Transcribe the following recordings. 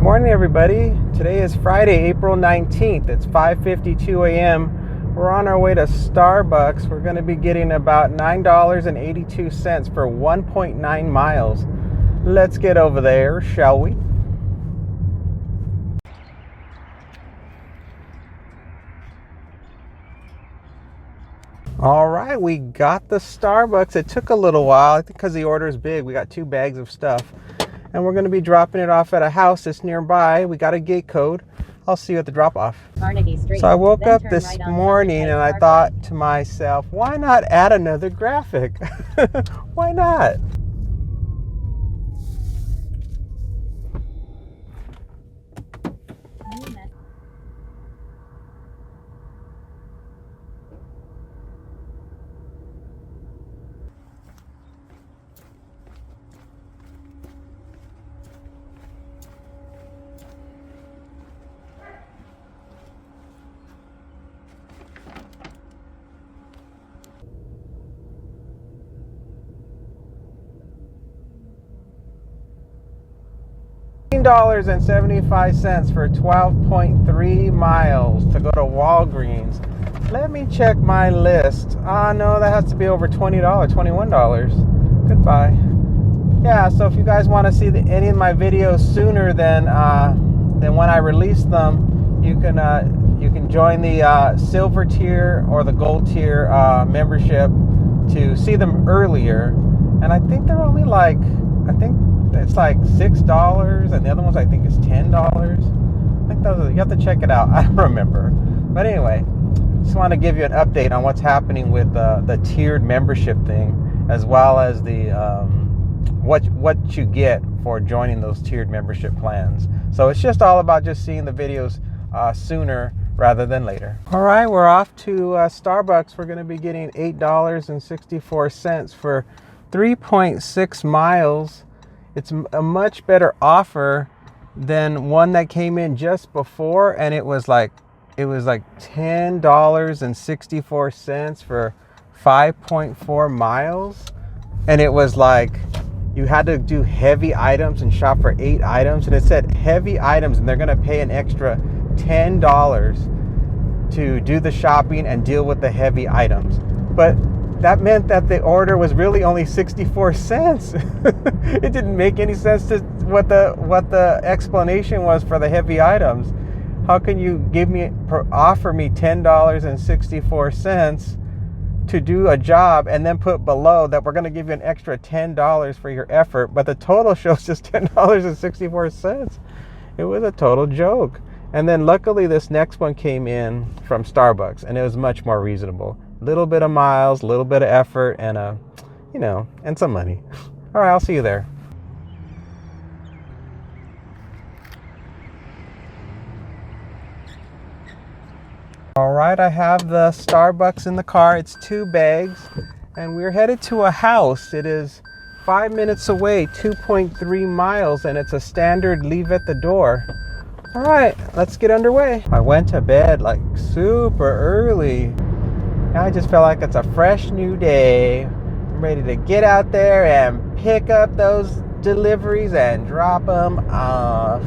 morning, everybody. Today is Friday, April 19th. It's 5:52 a.m. We're on our way to Starbucks. We're going to be getting about $9.82 for 1.9 miles. Let's get over there, shall we? All right, we got the Starbucks. It took a little while, I think because the order is big. We got 2 bags of stuff. And we're going to be dropping it off at a house that's nearby. We got a gate code. I'll see you at the drop-off. So I woke up this morning and I thought to myself, why not add another graphic? Why not? $15.75 for 12.3 miles to go to Walgreens. Let me check my list. No, that has to be over $20, $21. Goodbye. Yeah, so if you guys want to see any of my videos sooner than when I release them, you can join the silver tier or the gold tier membership to see them earlier. And I think they're only it's like $6, and the other ones I think is $10. I think you have to check it out. I don't remember. But anyway, just want to give you an update on what's happening with the tiered membership thing, as well as the what you get for joining those tiered membership plans. So it's just all about just seeing the videos sooner rather than later. All right, we're off to Starbucks. We're going to be getting $8.64 for 3.6 miles. It's a much better offer than one that came in just before, and it was like $10.64 for 5.4 miles. And it was like you had to do heavy items and shop for 8 items, and it said heavy items, and they're gonna pay an extra $10 to do the shopping and deal with the heavy items. But that meant that the order was really only 64 cents. It didn't make any sense to what the explanation was for the heavy items. How can you offer me $10.64 to do a job and then put below that we're going to give you an extra $10 for your effort, but the total shows just $10.64? It was a total joke. And then luckily this next one came in from Starbucks, and it was much more reasonable. Little bit of miles, little bit of effort, and and some money. All right, I'll see you there. All right, I have the Starbucks in the car. It's 2 bags, and we're headed to a house. It is 5 minutes away, 2.3 miles, and it's a standard leave at the door. All right, let's get underway. I went to bed like super early. Now I just feel like it's a fresh new day. I'm ready to get out there and pick up those deliveries and drop them off.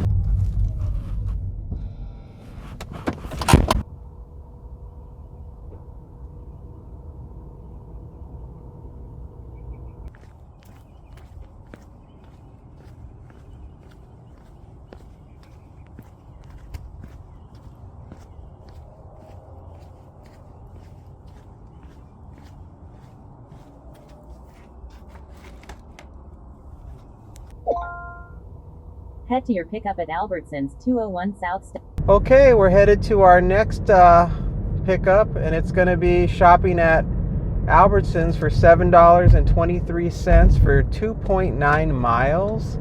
Head to your pickup at Albertsons, 201 South. Okay, we're headed to our next pickup, and it's going to be shopping at Albertsons for $7.23 for 2.9 miles.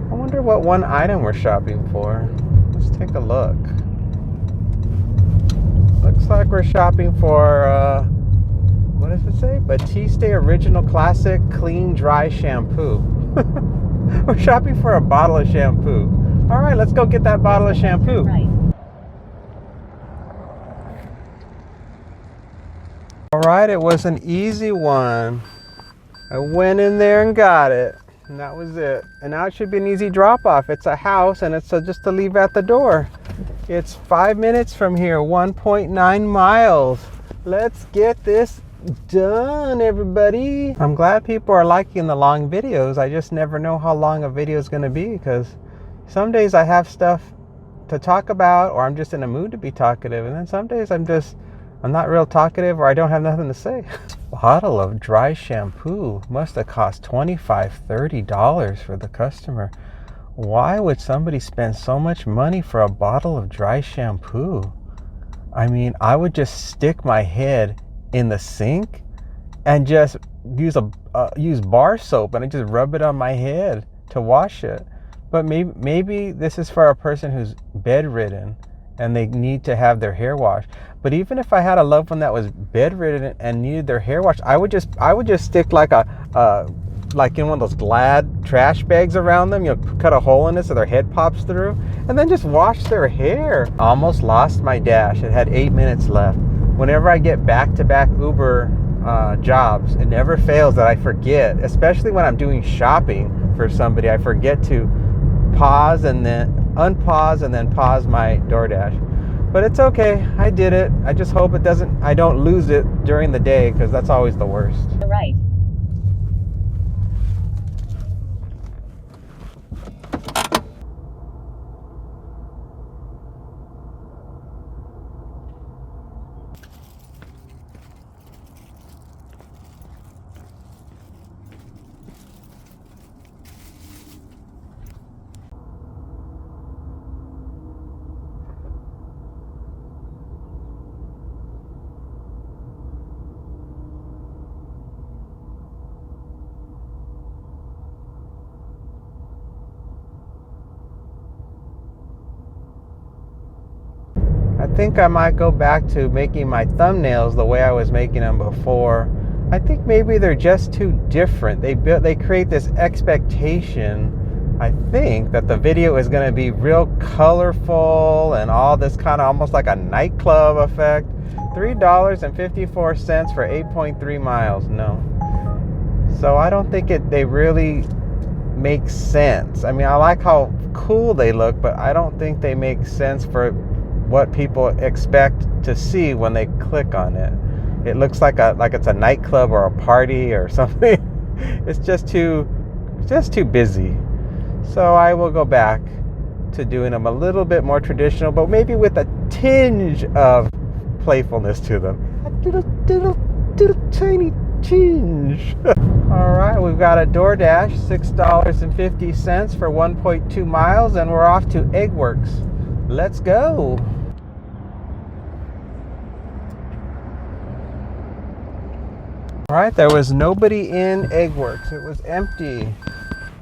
I wonder what one item we're shopping for. Let's take a look. Looks like we're shopping for, what does it say? Batiste Original Classic Clean Dry Shampoo. We're shopping for a bottle of shampoo. All right, let's go get that bottle of shampoo. Right. All right, it was an easy one. I went in there and got it. And that was it. And now it should be an easy drop off. It's a house and it's just to leave at the door. It's 5 minutes from here, 1.9 miles. Let's get this done, everybody. I'm glad people are liking the long videos. I just never know how long a video is going to be, because some days I have stuff to talk about, or I'm just in a mood to be talkative, and then some days I'm not real talkative, or I don't have nothing to say. This bottle of dry shampoo must have cost $25-30 for the customer. Why would somebody spend so much money for a bottle of dry shampoo? I mean, I would just stick my head in the sink and just use bar soap and I just rub it on my head to wash it. But maybe this is for a person who's bedridden and they need to have their hair washed. But even if I had a loved one that was bedridden and needed their hair washed, I would just stick like like in one of those Glad trash bags around them, cut a hole in it so their head pops through, and then just wash their hair. Almost lost my dash. It had 8 minutes left. Whenever I get back-to-back Uber jobs, it never fails that I forget, especially when I'm doing shopping for somebody, I forget to pause and then unpause and then pause my DoorDash. But it's okay. I did it. I just hope I don't lose it during the day, because that's always the worst. Right. I think I might go back to making my thumbnails the way I was making them before. I think maybe they're just too different. They create this expectation, I think, that the video is going to be real colorful and all this kind of almost like a nightclub effect. $3.54 for 8.3 miles. No. So I don't think they really make sense. I mean, I like how cool they look, but I don't think they make sense for what people expect to see when they click on it. It looks like it's a nightclub or a party or something. It's just too busy. So I will go back to doing them a little bit more traditional, but maybe with a tinge of playfulness to them. A little tiny tinge. All right, we've got a DoorDash, $6.50 for 1.2 miles, and we're off to Eggworks. Let's go. All right, there was nobody in Eggworks. It was empty.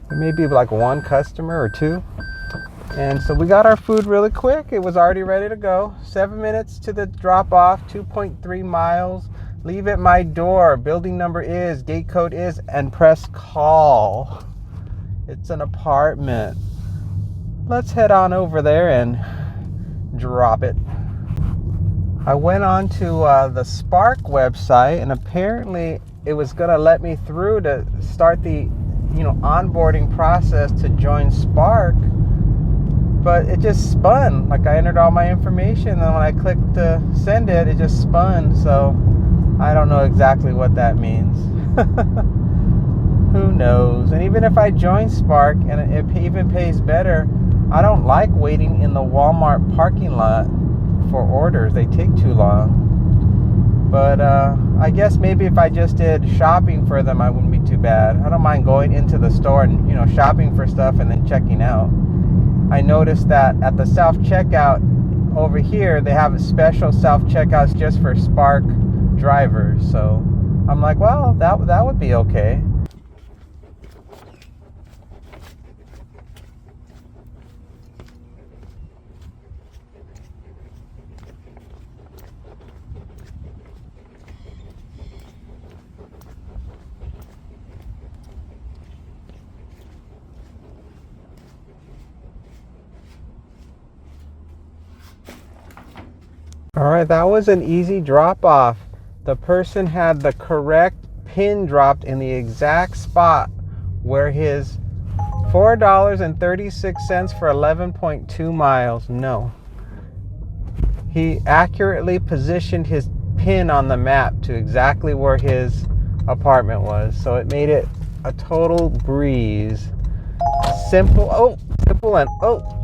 There may be like one customer or two. And so we got our food really quick. It was already ready to go. 7 minutes to the drop off, 2.3 miles. Leave at my door. Building number is, gate code is, and press call. It's an apartment. Let's head on over there and drop it. I went on to the Spark website, and apparently it was going to let me through to start the onboarding process to join Spark, but it just spun. Like, I entered all my information, and then when I clicked to send it, it just spun. So I don't know exactly what that means. Who knows? And even if I join Spark and it even pays better, I don't like waiting in the Walmart parking lot for orders. They take too long. But I guess maybe if I just did shopping for them, I wouldn't be too bad. I don't mind going into the store and shopping for stuff and then checking out. I noticed that at the self-checkout over here, they have special self-checkouts just for Spark drivers. So I'm like, well, that would be okay. All right, that was an easy drop off. The person had the correct pin dropped in the exact spot where his $4.36 for 11.2 miles? No. He accurately positioned his pin on the map to exactly where his apartment was. So it made it a total breeze. Simple and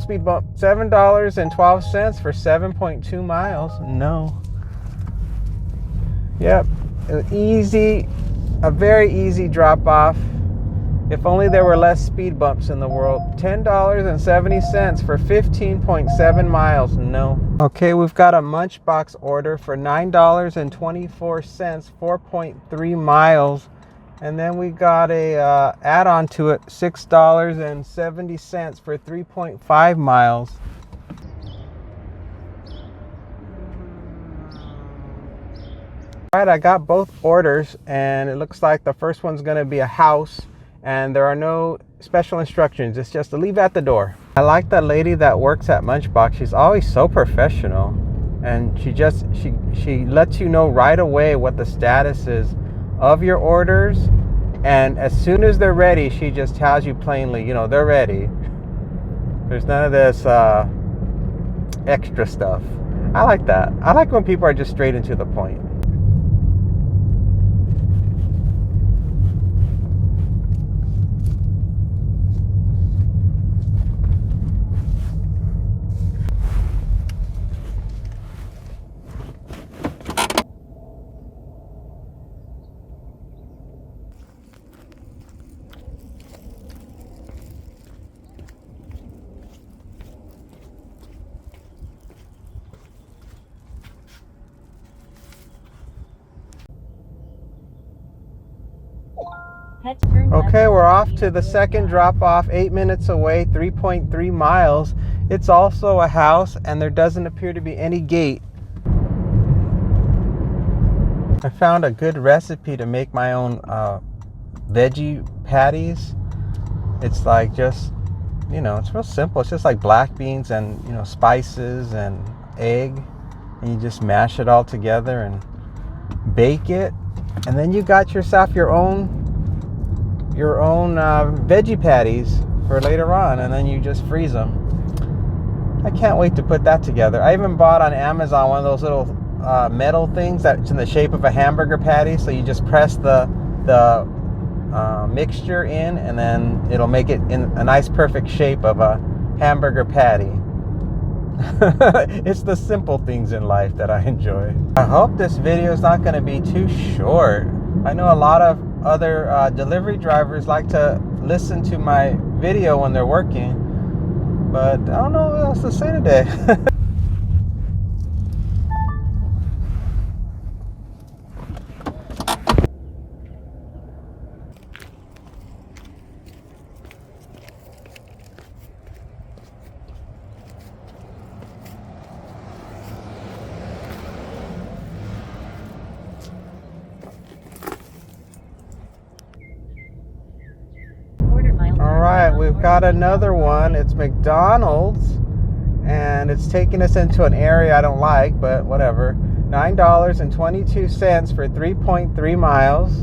speed bump. $7.12 for 7.2 miles. No. Yep. Easy, a very easy drop off. If only there were less speed bumps in the world. $10.70 for 15.7 miles. No. Okay, we've got a Munchbox order for $9.24, 4.3 miles. And then we got a add-on to it, $6.70 for 3.5 miles. All right, I got both orders, and it looks like the first one's going to be a house, and there are no special instructions. It's just to leave at the door. I like the lady that works at Munchbox. She's always so professional, and she lets you know right away what the status is of your orders, and as soon as they're ready, she just tells you plainly, you know, they're ready. There's none of this extra stuff. I like that. I like when people are just straight and to the point. Okay, we're off to the second drop off, 8 minutes away, 3.3 miles. It's also a house, and there doesn't appear to be any gate. I found a good recipe to make my own veggie patties. It's like just, you know, it's real simple. It's just like black beans and, you know, spices and egg, and you just mash it all together and bake it, and then you got yourself your own veggie patties for later on, and then you just freeze them. I can't wait to put that together. I even bought on Amazon one of those little metal things that's in the shape of a hamburger patty, so you just press the mixture in, and then it'll make it in a nice perfect shape of a hamburger patty. It's the simple things in life that I enjoy. I hope this video is not going to be too short. I know a lot of other delivery drivers like to listen to my video when they're working, but I don't know what else to say today. Alright, we've got another one. It's McDonald's, and it's taking us into an area I don't like, but whatever. $9.22 for 3.3 miles.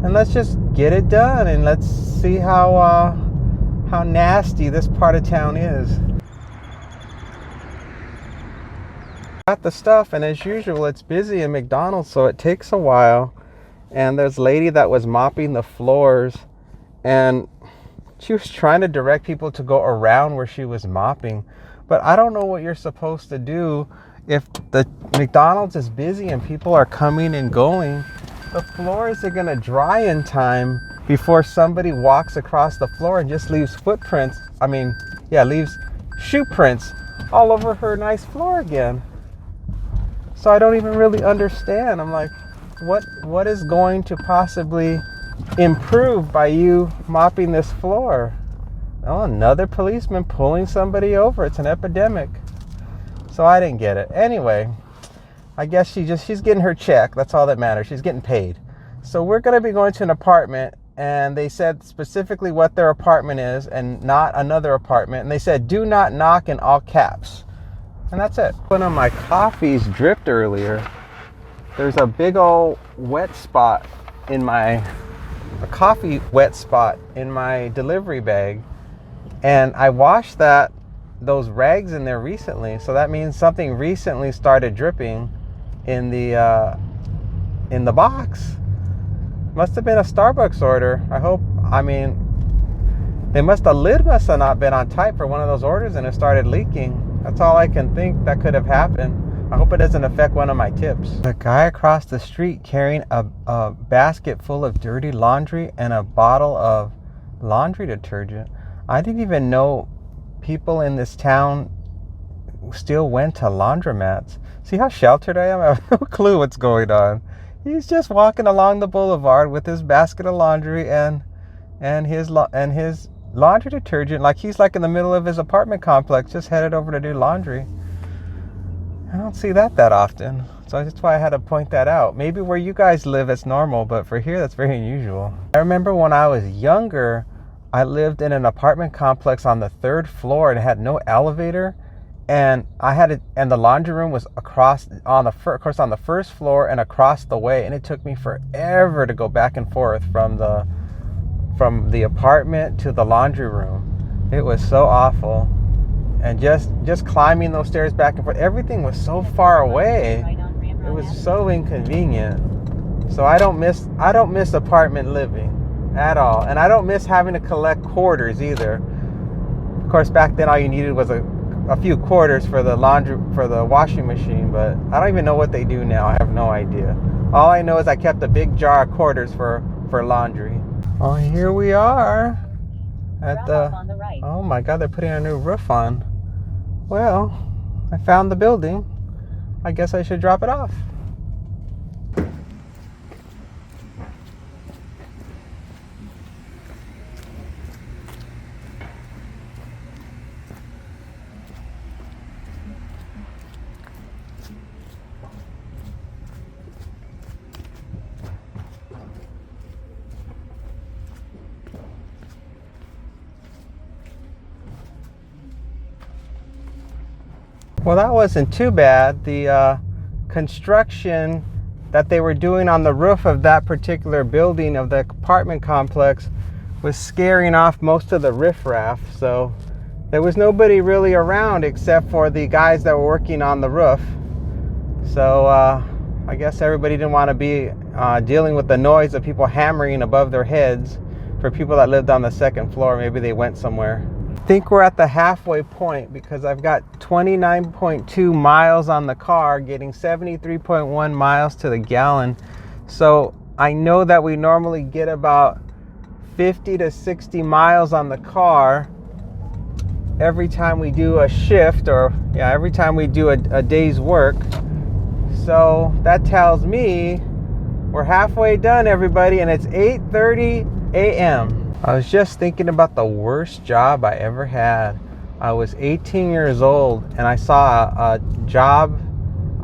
And let's just get it done, and let's see how nasty this part of town is. Got the stuff, and as usual, it's busy in McDonald's, so it takes a while. And there's a lady that was mopping the floors, and she was trying to direct people to go around where she was mopping. But I don't know what you're supposed to do if the McDonald's is busy and people are coming and going. The floors are going to dry in time before somebody walks across the floor and just leaves footprints. Leaves shoe prints all over her nice floor again. So I don't even really understand. I'm like, what is going to possibly improve by you mopping this floor? Oh, another policeman pulling somebody over. It's an epidemic. So I didn't get it. Anyway, I guess she's getting her check. That's all that matters. She's getting paid. So we're going to be going to an apartment, and they said specifically what their apartment is and not another apartment. And they said, do not knock, in all caps. And that's it. One of my coffees dripped earlier. There's a big old wet spot in my coffee wet spot in my delivery bag, and I washed those rags in there recently, so that means something recently started dripping in the box. Must have been a Starbucks order. The lid must have not been on tight for one of those orders and it started leaking. That's all I can think that could have happened. I hope it doesn't affect one of my tips. The guy across the street carrying a basket full of dirty laundry and a bottle of laundry detergent. I didn't even know people in this town still went to laundromats. See how sheltered I am? I have no clue what's going on. He's just walking along the boulevard with his basket of laundry and his laundry detergent, like he's like in the middle of his apartment complex, just headed over to do laundry. I don't see that often, so that's why I had to point that out. Maybe where you guys live it's normal, but for here that's very unusual. I remember when I was younger, I lived in an apartment complex on the 3rd floor and it had no elevator, and the laundry room was on the first floor and across the way, and it took me forever to go back and forth from the apartment to the laundry room. It was so awful. And just climbing those stairs back and forth, everything was so far away. It was so inconvenient. So I don't miss apartment living at all. And I don't miss having to collect quarters either. Of course, back then all you needed was a few quarters for the washing machine, but I don't even know what they do now. I have no idea. All I know is I kept a big jar of quarters for laundry. Oh, here we are at on the right. Oh my God, they're putting a new roof on. Well, I found the building. I guess I should drop it off. Well, that wasn't too bad. The construction that they were doing on the roof of that particular building of the apartment complex was scaring off most of the riffraff. So there was nobody really around except for the guys that were working on the roof. So I guess everybody didn't want to be dealing with the noise of people hammering above their heads. For people that lived on the 2nd floor, maybe they went somewhere. I think we're at the halfway point because I've got 29.2 miles on the car, getting 73.1 miles to the gallon. So I know that we normally get about 50 to 60 miles on the car every time we do a shift, or every time we do a day's work. So that tells me we're halfway done, everybody, and it's 8:30 a.m. I was just thinking about the worst job I ever had. I was 18 years old and I saw a job,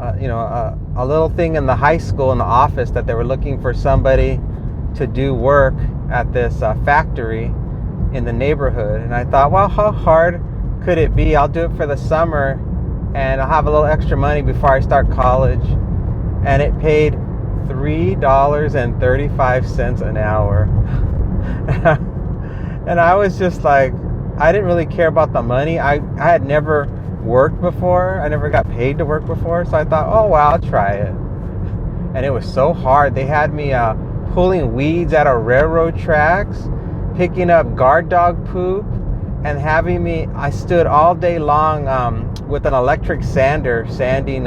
a little thing in the high school in the office that they were looking for somebody to do work at this factory in the neighborhood. And I thought, well, how hard could it be? I'll do it for the summer and I'll have a little extra money before I start college. And it paid $3.35 an hour. And I was just like, I didn't really care about the money. I had never worked before. I never got paid to work before. So I thought, oh, well, I'll try it. And it was so hard. They had me pulling weeds out of railroad tracks, picking up guard dog poop, and I stood all day long with an electric sander sanding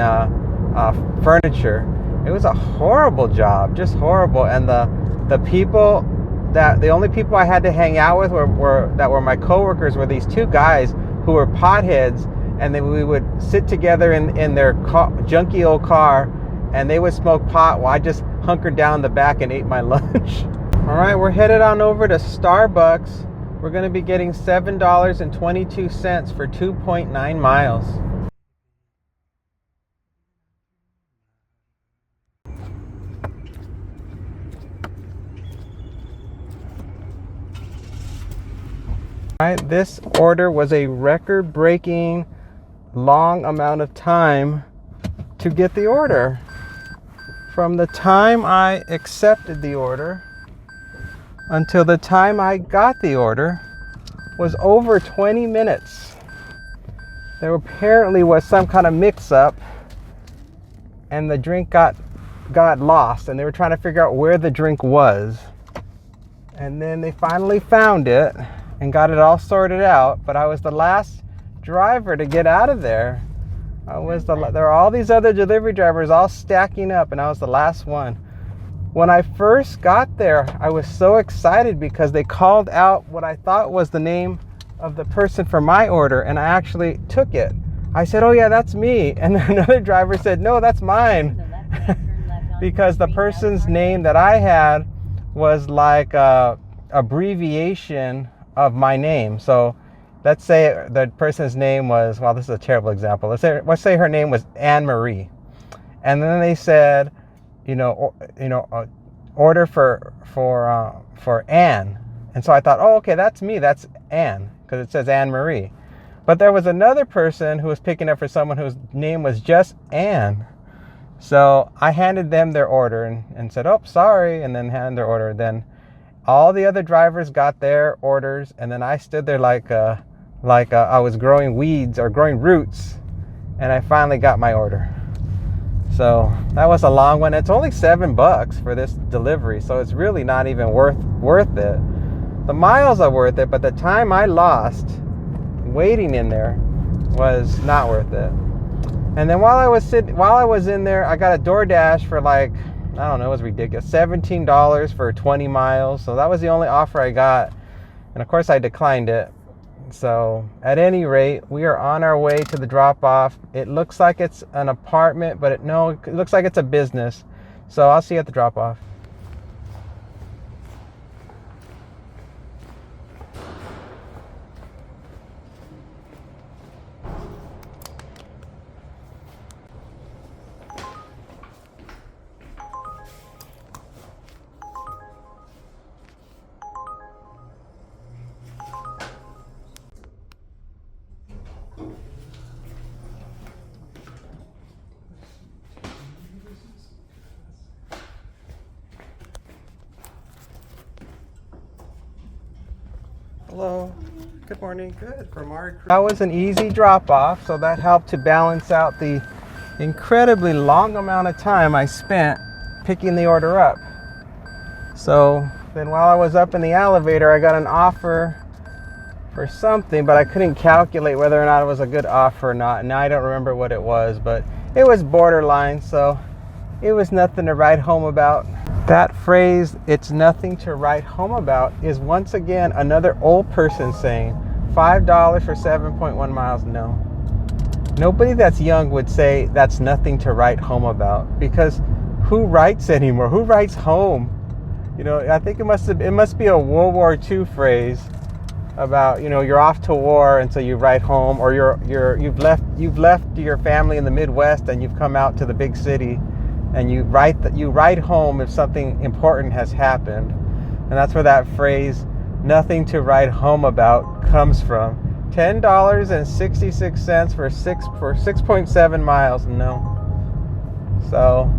furniture. It was a horrible job, just horrible. And the only people I had to hang out with were my coworkers, were these two guys who were potheads, and then we would sit together in their junky old car, and they would smoke pot while I just hunkered down in the back and ate my lunch. All right, we're headed on over to Starbucks. We're going to be getting $7.22 for 2.9 miles. Right, this order was a record-breaking long amount of time to get the order. From the time I accepted the order until the time I got the order was over 20 minutes. There apparently was some kind of mix-up, and the drink got lost, and they were trying to figure out where the drink was. And then they finally found it and got it all sorted out, but I was the last driver to get out of there. There were all these other delivery drivers all stacking up, and I was the last one. When I first got there, I was so excited because they called out what I thought was the name of the person for my order, and I actually took it. I said, "Oh yeah, that's me." And then another driver said, "No, that's mine." Because the person's name that I had was like a abbreviation of my name. So let's say the person's name was, well, this is a terrible example. Let's say her name was Anne Marie. And then they said, order for Anne. And so I thought, oh, okay, that's me. That's Anne, because it says Anne Marie. But there was another person who was picking up for someone whose name was just Anne. So I handed them their order and said, "Oh, sorry," and then handed their order. Then all the other drivers got their orders, and then I stood there like I was growing weeds or growing roots, and I finally got my order. So that was a long one. It's only $7 for this delivery, so it's really not even worth it. The miles are worth it, but the time I lost waiting in there was not worth it. And then while I was in there, I got a DoorDash for like, I don't know, it was ridiculous, $17 for 20 miles. So that was the only offer I got, and of course I declined it. So at any rate, we are on our way to the drop-off. It looks like it's an apartment, but it looks like it's a business. So I'll see you at the drop-off. Hello. Good morning. Good. From our crew. That was an easy drop-off, so that helped to balance out the incredibly long amount of time I spent picking the order up. So then while I was up in the elevator, I got an offer for something, but I couldn't calculate whether or not it was a good offer or not. Now I don't remember what it was, but it was borderline, so it was nothing to write home about. That phrase, "it's nothing to write home about," is once again another old person saying $5 for 7.1 miles. No. Nobody that's young would say that's nothing to write home about, because who writes anymore? Who writes home? I think it must be a World War II phrase about, you're off to war and so you write home, or you've left your family in the Midwest and you've come out to the big city. And you write home if something important has happened. And that's where that phrase, "nothing to write home about," comes from. $10.66 for 6.7 miles. No. So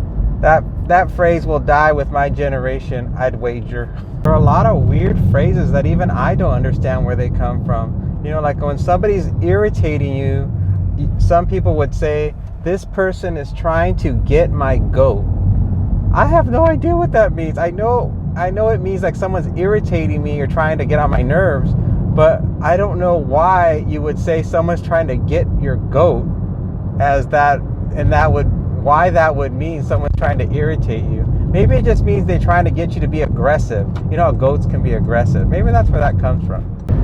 that phrase will die with my generation, I'd wager. There are a lot of weird phrases that even I don't understand where they come from. Like when somebody's irritating you, some people would say, "This person is trying to get my goat." I have no idea what that means. I know it means like someone's irritating me or trying to get on my nerves, but I don't know why you would say someone's trying to get your goat as that, and why that would mean someone's trying to irritate you. Maybe it just means they're trying to get you to be aggressive. Goats can be aggressive. Maybe that's where that comes from.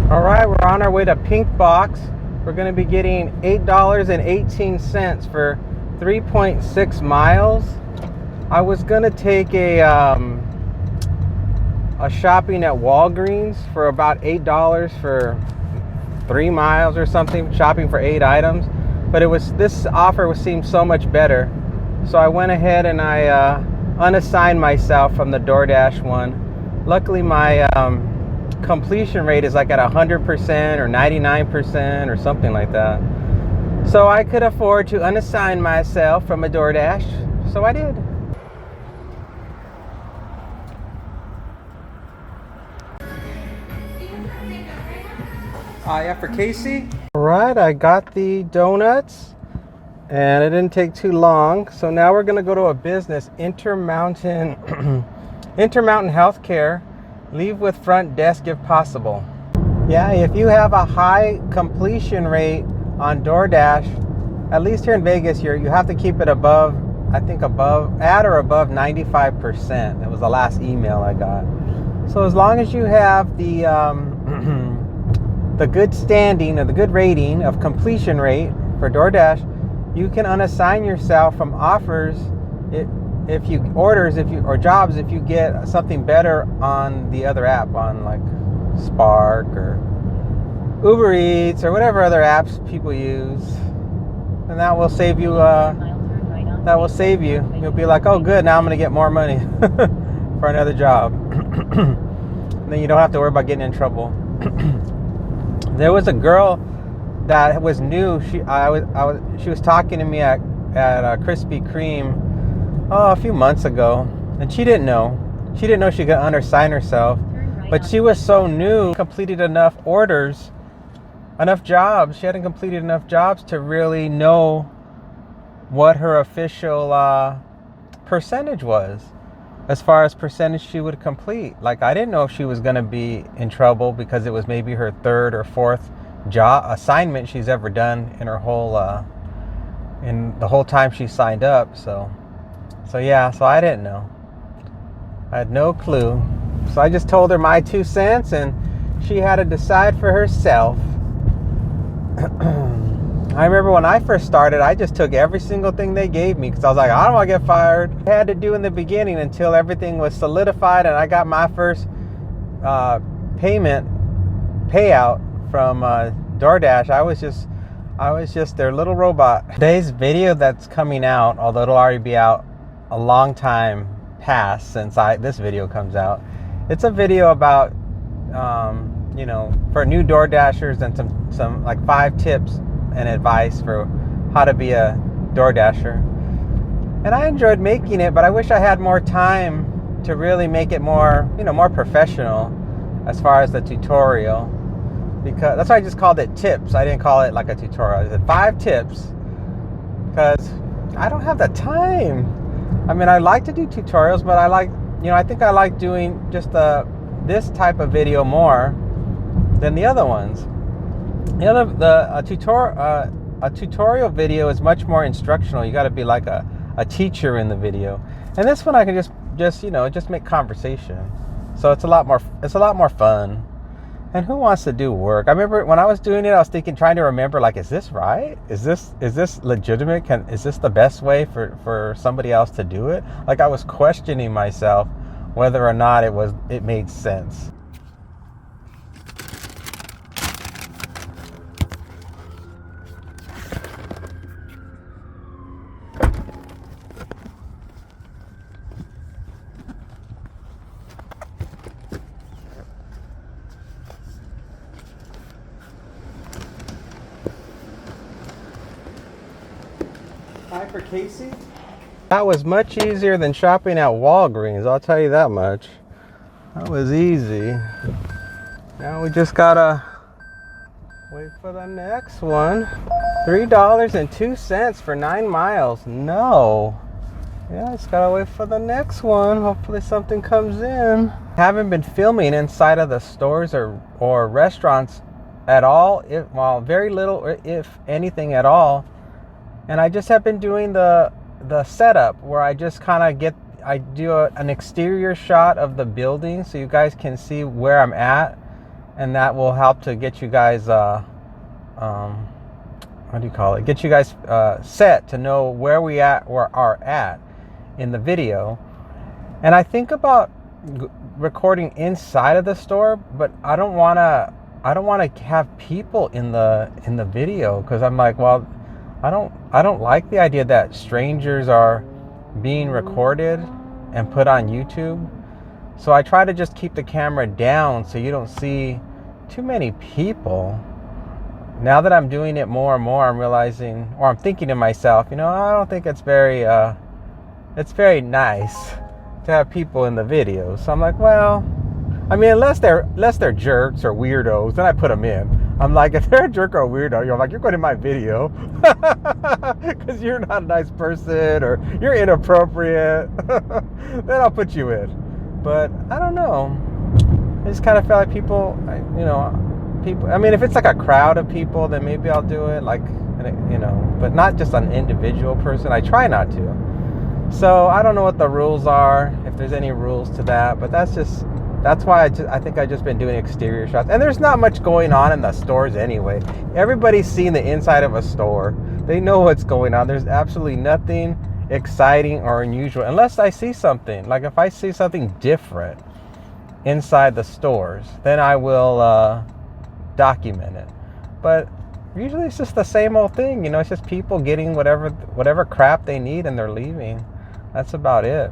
All right, we're on our way to Pinkbox. We're going to be getting $8.18 for 3.6 miles. I was going to take a shopping at Walgreens for about $8 for 3 miles or something, shopping for 8 items. But this offer seemed so much better. So I went ahead and I unassigned myself from the DoorDash one. Luckily, my completion rate is like at 100% or 99% or something like that. So I could afford to unassign myself from a DoorDash, so I did. Yeah, for Casey. All right, I got the donuts, and it didn't take too long. So now we're gonna go to a business, Intermountain, Intermountain Healthcare. Leave with front desk if possible. Yeah, if you have a high completion rate on DoorDash, at least here in Vegas, you have to keep it above, I think at or above 95%. That was the last email I got. So as long as you have the the good standing or the good rating of completion rate for DoorDash, you can unassign yourself from offers if you jobs if you get something better on the other app, on like Spark or UberEats or whatever other apps people use, and that will save you. You'll be like, oh, good. Now I'm gonna get more money for another job. And then you don't have to worry about getting in trouble. There was a girl that was new. She was talking to me at Krispy Kreme a few months ago, and she didn't know she could unassign herself, but she was so new, completed enough orders, enough jobs. She hadn't completed enough jobs to really know what her official percentage was, as far as percentage she would complete. Like, I didn't know if she was going to be in trouble because it was maybe her third or fourth job assignment she's ever done in her whole in the whole time she signed up. So I didn't know. I had no clue. So I just told her my 2 cents, and she had to decide for herself. I remember when I first started, I just took every single thing they gave me because I was like, I don't want to get fired. I had to do in the beginning until everything was solidified and I got my first payout from DoorDash. I was just their little robot. Today's video that's coming out, although it'll already be out a long time past since this video comes out, it's a video about for new DoorDashers and some like 5 tips and advice for how to be a DoorDasher. And I enjoyed making it, but I wish I had more time to really make it more professional as far as the tutorial, because that's why I just called it tips. I didn't call it like a tutorial. I said 5 tips because I don't have the time. I mean, I like to do tutorials, but I think I like doing just this type of video more than the other ones. A tutorial video is much more instructional. You got to be like a teacher in the video. And this one I can just make conversation. So it's a lot more fun. And who wants to do work? I remember when I was doing it, I was trying to remember, like, is this right? Is this legitimate? Is this the best way for somebody else to do it? Like, I was questioning myself whether or not it made sense. Hi for Casey. That was much easier than shopping at Walgreens, I'll tell you that much. That was easy. Now we just gotta wait for the next one. $3.02 for 9 miles. No. Yeah, just gotta wait for the next one. Hopefully something comes in. Haven't been filming inside of the stores or restaurants at all. Very little, if anything at all. And I just have been doing the setup where I just kind of do an exterior shot of the building so you guys can see where I'm at, and that will help to get you guys get you guys set to know where we are at in the video. And I think about recording inside of the store, but I don't want to have people in the video, because I'm like, well, I don't like the idea that strangers are being recorded and put on YouTube. So I try to just keep the camera down so you don't see too many people. Now that I'm doing it more and more, I'm realizing, or I'm thinking to myself, I don't think it's very nice to have people in the video. So I'm like, well, I mean, unless they're jerks or weirdos, then I put them in. I'm like, if they're a jerk or a weirdo, you're like, you're going in my video because you're not a nice person or you're inappropriate. Then I'll put you in. But I don't know. I just kind of feel like people, people. I mean, if it's like a crowd of people, then maybe I'll do it. Like, but not just an individual person. I try not to. So I don't know what the rules are, if there's any rules to that. But that's why I think I've just been doing exterior shots. And there's not much going on in the stores anyway. Everybody's seen the inside of a store. They know what's going on. There's absolutely nothing exciting or unusual unless I see something. Like if I see something different inside the stores, then I will document it. But usually it's just the same old thing. It's just people getting whatever crap they need and they're leaving. That's about it.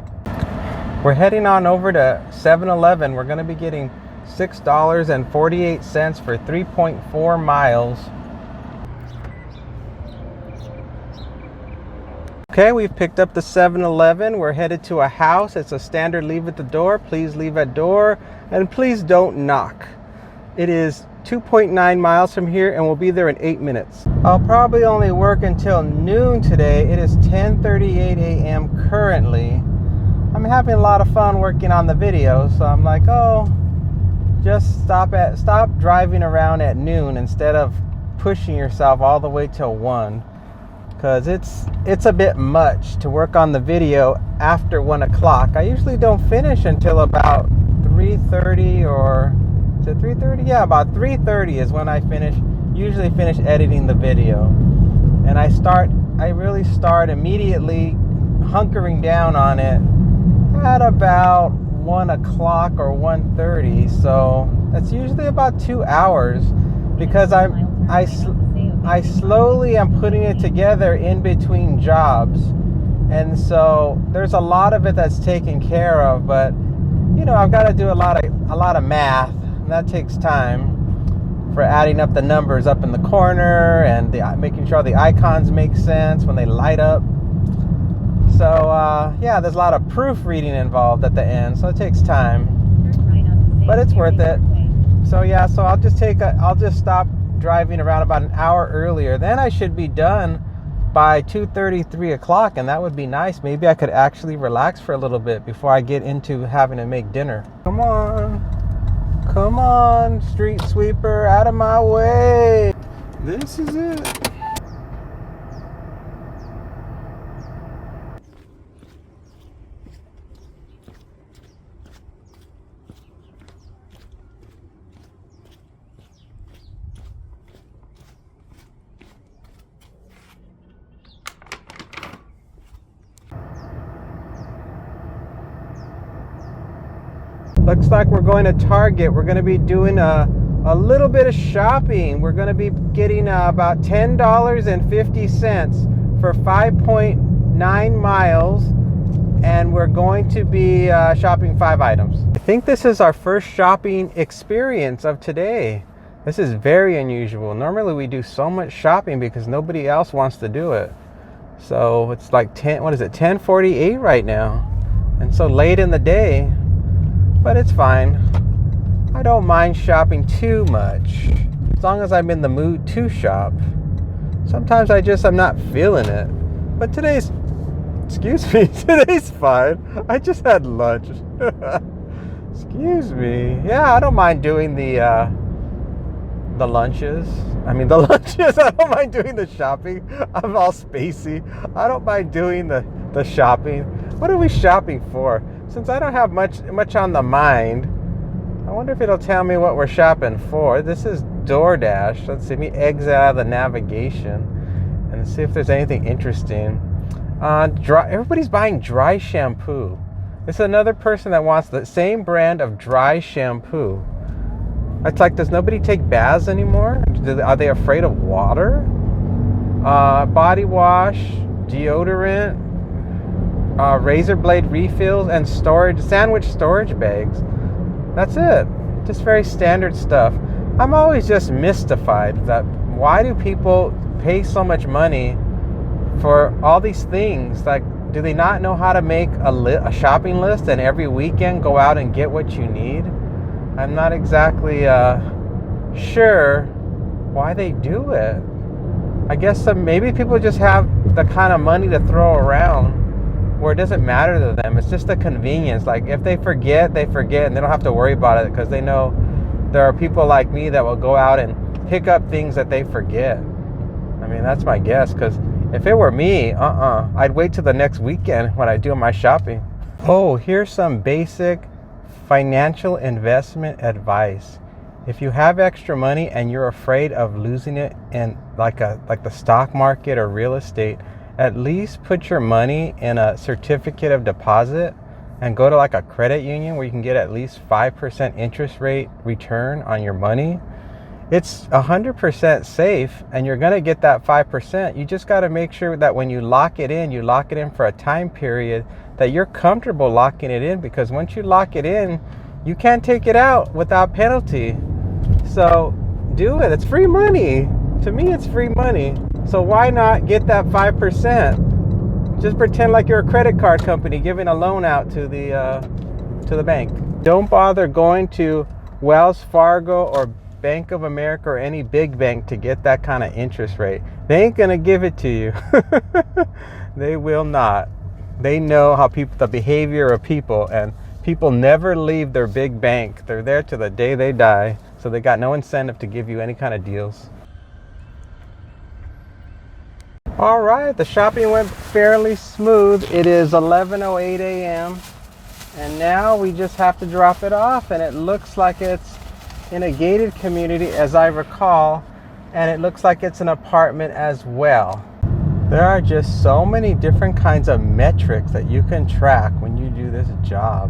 We're heading on over to 7-Eleven. We're going to be getting $6.48 for 3.4 miles. Okay, we've picked up the 7-Eleven. We're headed to a house. It's a standard leave at the door. Please leave at door. And please don't knock. It is 2.9 miles from here and we'll be there in 8 minutes. I'll probably only work until noon today. It is 10:38 a.m. currently. I'm having a lot of fun working on the video, so I'm like, just stop driving around at noon instead of pushing yourself all the way till 1, because it's a bit much to work on the video after 1 o'clock. I usually don't finish until about 3:30, or is it 3:30? Yeah, about 3:30 is when I usually finish editing the video, and I really start immediately hunkering down on it at about 1 o'clock or 1:30, so that's usually about 2 hours, because I slowly am putting it together in between jobs, and so there's a lot of it that's taken care of, but I've got to do a lot of math, and that takes time for adding up the numbers up in the corner and making sure the icons make sense when they light up. So, there's a lot of proofreading involved at the end, so it takes time, but it's worth it. So, so I'll just stop driving around about an hour earlier. Then I should be done by 2:30, 3 o'clock, and that would be nice. Maybe I could actually relax for a little bit before I get into having to make dinner. Come on, street sweeper, out of my way. This is it. Looks like we're going to Target. We're going to be doing a little bit of shopping. We're going to be getting about $10.50 for 5.9 miles. And we're going to be shopping 5 items. I think this is our first shopping experience of today. This is very unusual. Normally we do so much shopping because nobody else wants to do it. So it's like 10:48 right now. And so late in the day. But it's fine. I don't mind shopping too much, as long as I'm in the mood to shop. Sometimes I'm not feeling it. But today's fine. I just had lunch. Excuse me. Yeah, I don't mind doing the lunches. I don't mind doing the shopping. I'm all spacey. I don't mind doing the shopping. What are we shopping for? Since I don't have much on the mind, I wonder if it'll tell me what we're shopping for. This is DoorDash. Let's see. Let me exit out of the navigation and see if there's anything interesting. Everybody's buying dry shampoo. This is another person that wants the same brand of dry shampoo. It's like, does nobody take baths anymore? Are they afraid of water? Body wash, deodorant, razor blade refills, and sandwich storage bags. That's it. Just very standard stuff. I'm always just mystified that why do people pay so much money for all these things? Like, do they not know how to make a shopping list and every weekend go out and get what you need? I'm not exactly sure why they do it. I guess maybe people just have the kind of money to throw around where it doesn't matter to them. It's just a convenience. Like if they forget, they forget, and they don't have to worry about it because they know there are people like me that will go out and pick up things that they forget. I mean, that's my guess, because if it were me, I'd wait till the next weekend when I do my shopping. Oh, here's some basic financial investment advice. If you have extra money and you're afraid of losing it in like the stock market or real estate, at least put your money in a certificate of deposit and go to like a credit union where you can get at least 5% interest rate return on your money. It's 100% safe, and you're going to get that 5%. You just got to make sure that when you lock it in for a time period that you're comfortable locking it in, because once you lock it in, you can't take it out without penalty. So do it. It's free money. To me, it's free money. So why not get that 5%? Just pretend like you're a credit card company giving a loan out to the bank. Don't bother going to Wells Fargo or Bank of America or any big bank to get that kind of interest rate. They ain't gonna give it to you. They will not. They know the behavior of people, and people never leave their big bank. They're there to the day they die. So they got no incentive to give you any kind of deals. All right, the shopping went fairly smooth. It is 11:08 a.m. and now we just have to drop it off, and it looks like it's in a gated community as I recall, and it looks like it's an apartment as well. There are just so many different kinds of metrics that you can track when you do this job.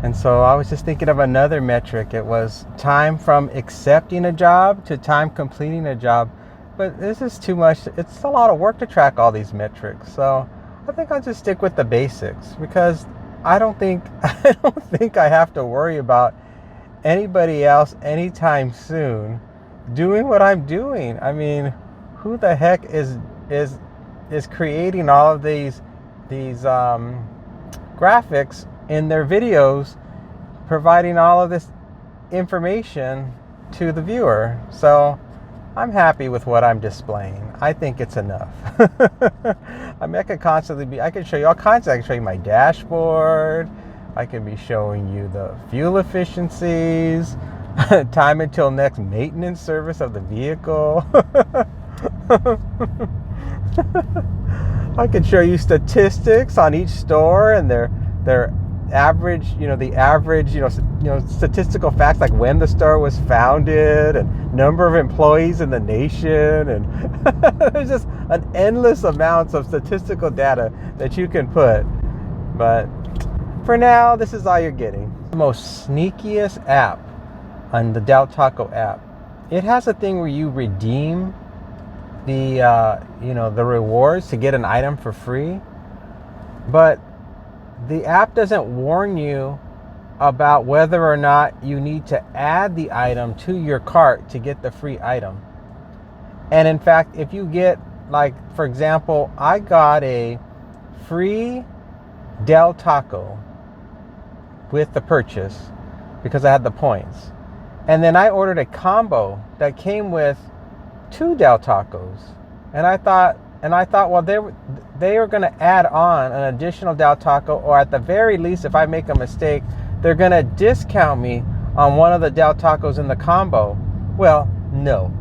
And so I was just thinking of another metric. It was time from accepting a job to time completing a job. But this is too much. It's a lot of work to track all these metrics. So I think I'll just stick with the basics, because I don't think I have to worry about anybody else anytime soon doing what I'm doing. I mean, who the heck is creating all of these graphics in their videos, providing all of this information to the viewer? So I'm happy with what I'm displaying. I think it's enough. I mean, I can show you all kinds. I can show you my dashboard. I can be showing you the fuel efficiencies, time until next maintenance service of the vehicle. I can show you statistics on each store and their average, the average, statistical facts, like when the store was founded and number of employees in the nation, and there's just an endless amounts of statistical data that you can put. But for now, this is all you're getting. The most sneakiest app on the Del Taco app. It has a thing where you redeem the rewards to get an item for free, but the app doesn't warn you about whether or not you need to add the item to your cart to get the free item. And in fact, if you get, like, for example, I got a free Del Taco with the purchase because I had the points. And then I ordered a combo that came with 2 Del Tacos. And I thought, well, they are going to add on an additional Del Taco, or at the very least, if I make a mistake, they're going to discount me on one of the Del Tacos in the combo. Well, no,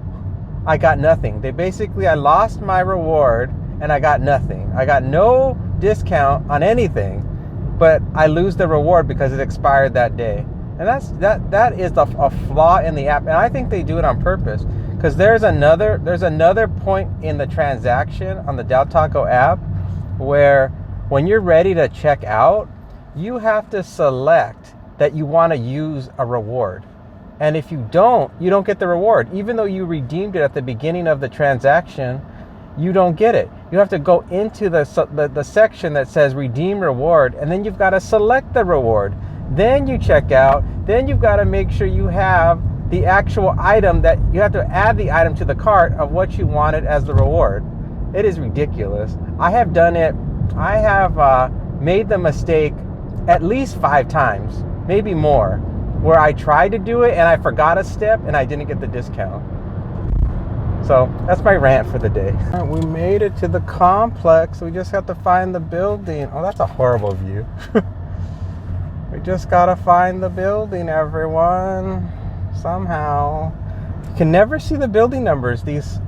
I got nothing. I lost my reward and I got nothing. I got no discount on anything, but I lose the reward because it expired that day. And that is a flaw in the app. And I think they do it on purpose, because there's another point in the transaction on the Del Taco app where when you're ready to check out, you have to select that you want to use a reward. And if you don't get the reward. Even though you redeemed it at the beginning of the transaction, you don't get it. You have to go into the section that says redeem reward, and then you've got to select the reward. Then you check out. Then you've got to make sure you have the actual item, that you have to add the item to the cart of what you wanted as the reward. It is ridiculous. I have done it. I have made the mistake at least 5 times, maybe more, where I tried to do it and I forgot a step and I didn't get the discount. So that's my rant for the day. All right, we made it to the complex. We just have to find the building. Oh, that's a horrible view. We just gotta find the building, everyone. Somehow. You can never see the building numbers. These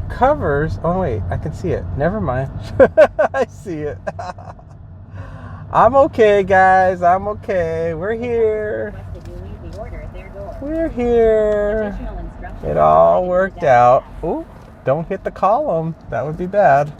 covers. Oh wait, I can see it. Never mind. I see it. I'm okay, guys. I'm okay. We're here. We're here. It all worked out. Ooh, don't hit the column. That would be bad.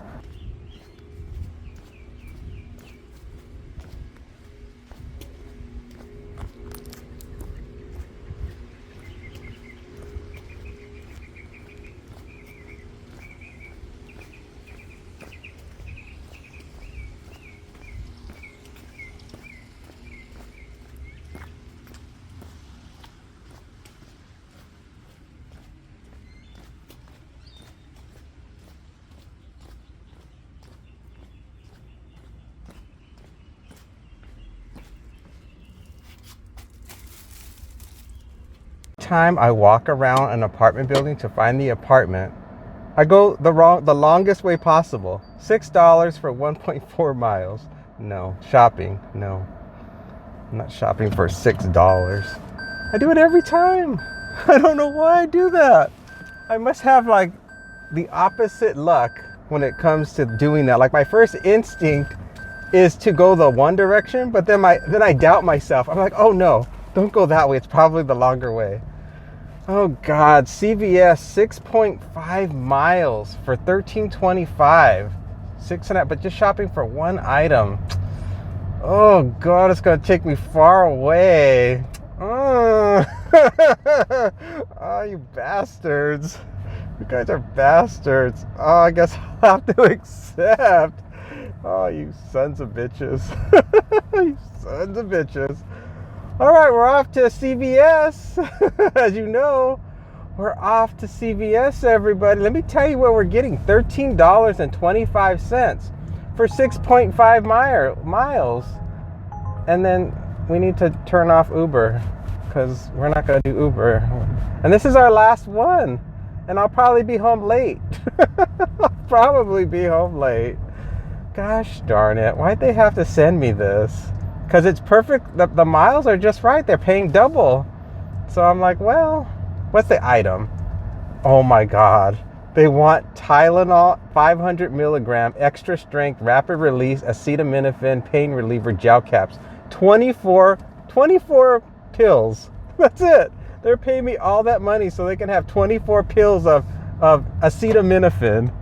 Time I walk around an apartment building to find the apartment, I go the longest way possible. $6 for 1.4 miles. No. Shopping. No. I'm not shopping for $6. I do it every time. I don't know why I do that. I must have like the opposite luck when it comes to doing that. Like my first instinct is to go the one direction, but then I doubt myself. I'm like, oh no, don't go that way. It's probably the longer way. Oh God, CVS 6.5 miles for $13.25. 6.5, but just shopping for one item. Oh God, it's gonna take me far away. Oh, oh, you bastards. You guys are bastards. Oh, I guess I'll have to accept. Oh, you sons of bitches. You sons of bitches. All right, we're off to CVS. As you know, we're off to CVS, everybody. Let me tell you what we're getting. $13.25 for 6.5 miles. And then we need to turn off Uber because we're not going to do Uber. And this is our last one. And I'll probably be home late. I'll probably be home late. Gosh darn it. Why'd they have to send me this? Because it's perfect. The miles are just right. They're paying double. So I'm like, well, what's the item? Oh my God. They want Tylenol 500 milligram extra strength rapid release acetaminophen pain reliever gel caps. 24 pills. That's it. They're paying me all that money so they can have 24 pills of acetaminophen.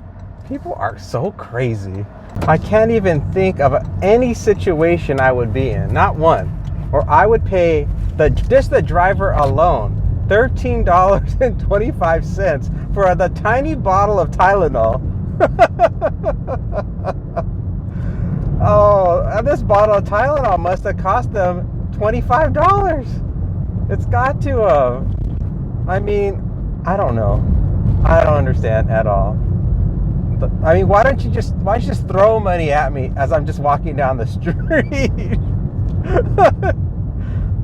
People are so crazy. I can't even think of any situation I would be in, not one, or I would pay just the driver alone $13.25 for the tiny bottle of Tylenol. Oh, and this bottle of Tylenol must have cost them $25. It's got to have. I mean, I don't know. I don't understand at all. I mean, why don't you just throw money at me as I'm just walking down the street?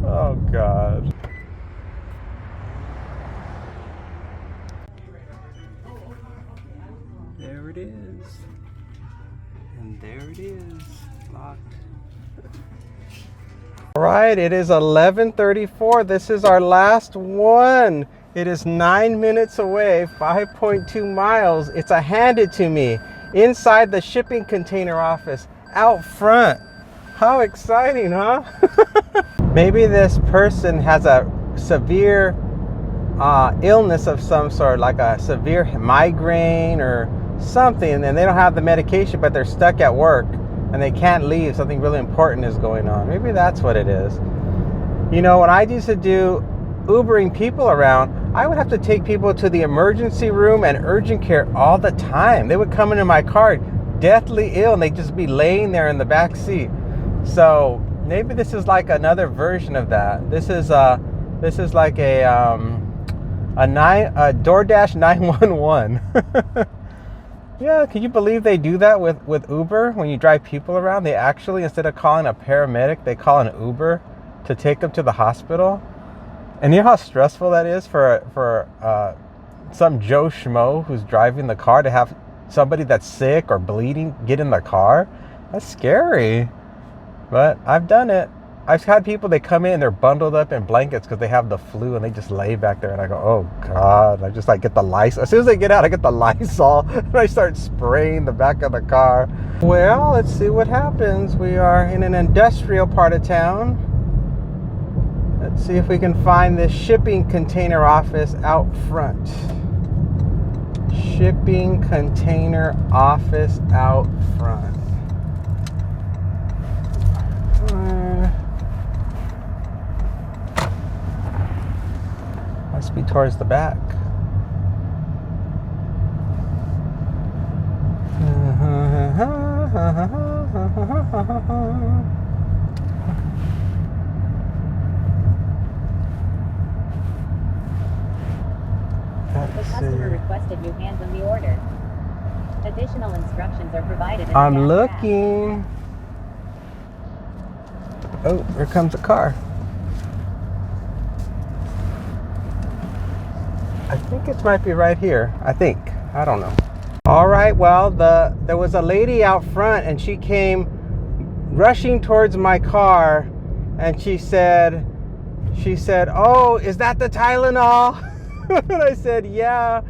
Oh God. There it is. And there it is. Locked. All right, it is 11:34. This is our last one. It is 9 minutes away, 5.2 miles. It's a hand it to me inside the shipping container office out front. How exciting, huh? Maybe this person has a severe illness of some sort, like a severe migraine or something, and they don't have the medication, but they're stuck at work and they can't leave. Something really important is going on. Maybe that's what it is. You know, when I used to do Ubering people around, I would have to take people to the emergency room and urgent care all the time. They would come into my car deathly ill and they'd just be laying there in the back seat. So maybe this is like another version of that. This is like a DoorDash 911. Yeah, can you believe they do that with Uber? When you drive people around, they actually, instead of calling a paramedic, they call an Uber to take them to the hospital. And you know how stressful that is for some Joe Schmo who's driving the car to have somebody that's sick or bleeding get in the car. That's scary. But I've done it. I've had people, they come in, they're bundled up in blankets because they have the flu, and they just lay back there, and I go, oh God. I just like get the Lysol. As soon as they get out, I get the Lysol and I start spraying the back of the car. Well, let's see what happens. We are in an industrial part of town. Let's see if we can find this shipping container office out front. Shipping container office out front. Must be towards the back. The customer requested you hand them the order. Additional instructions are provided in the I'm gas looking. Oh, here comes a car. I think it might be right here. I think. I don't know. All right, well, there was a lady out front, and she came rushing towards my car, and she said, oh, is that the Tylenol? And I said, yeah.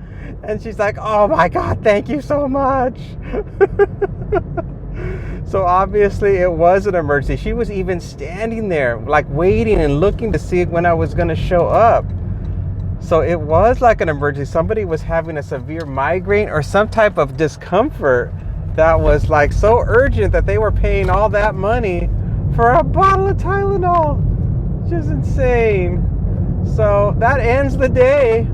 And she's like, oh my God, thank you so much. So obviously it was an emergency. She was even standing there like waiting and looking to see when I was going to show up. So it was like an emergency. Somebody was having a severe migraine or some type of discomfort that was like so urgent that they were paying all that money for a bottle of Tylenol. Just insane. So that ends the day.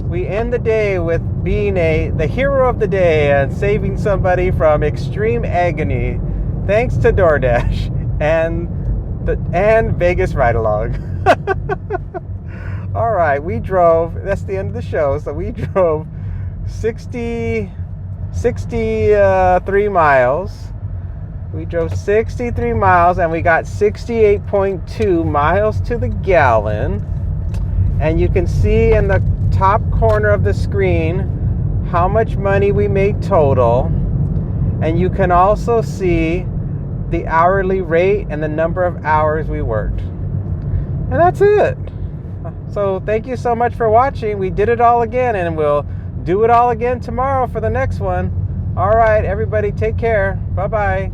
We end the day with being the hero of the day and saving somebody from extreme agony, thanks to DoorDash and Vegas Ride Along. All right, we drove. That's the end of the show. So we drove 63 miles. We drove 63 miles, and we got 68.2 miles to the gallon. And you can see in the top corner of the screen how much money we made total, and you can also see the hourly rate and the number of hours we worked. And that's it. So thank you so much for watching. We did it all again, and we'll do it all again tomorrow for the next one. All right, everybody, take care. Bye-bye.